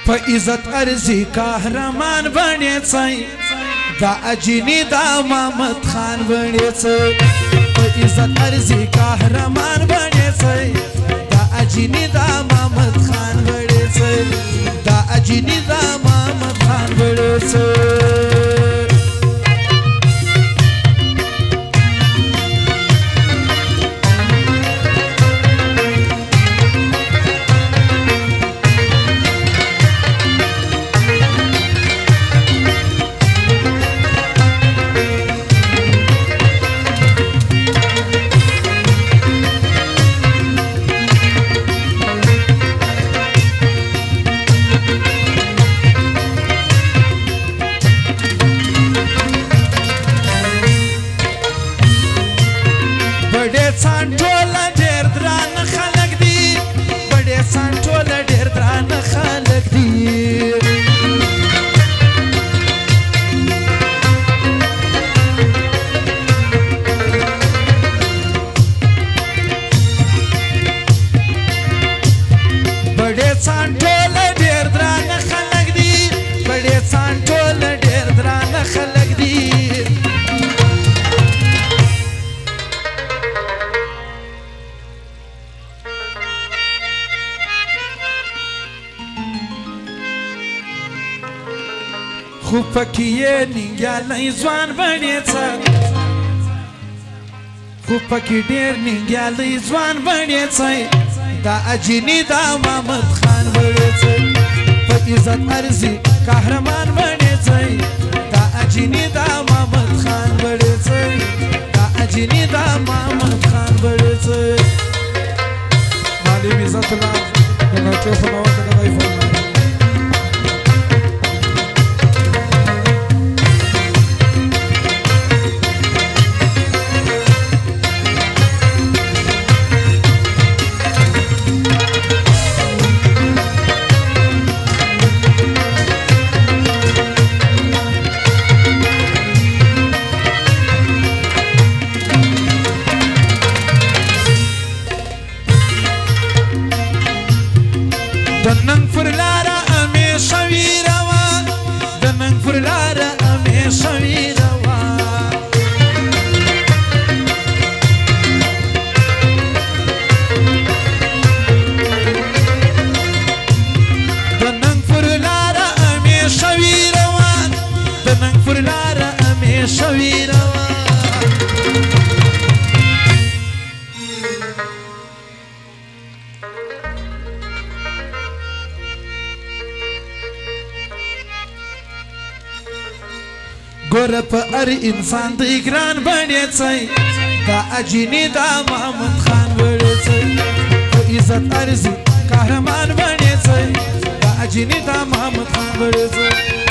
په عزت ارزي قهرمان بنیڅای دا اجینی دا محمد خان بنیڅای په عزت ارزي قهرمان بنیڅای دا اجینی دا محمد خان بنیڅای دا اجینی دا محمد خان بنیڅای خو پکې یې ننګیالی ځوان بنیڅای خو پکې ډېر ننګیالی ځوان بنیڅای دا اجینی دا محمد خان بنیڅای په عزت ارزي قهرمان بنیڅای دا اجینی دا محمد خان بنیڅای دا اجینی دا محمد خان بنیڅای معلم عزت الله دا ټول نو ته غوښتل دننګ پر لاره همیشه وي روان دننګ پر لاره همیشه وي روان دننګ پر لاره همیشه وي روان دننګ پر لاره همیشه وي روان ګوره په هر انسان د ګران بنیڅای دا اجینی دا محمد خان بنیڅای په عزت ارزي قهرمان بنیڅای دا اجینی دا محمد خان بنیڅای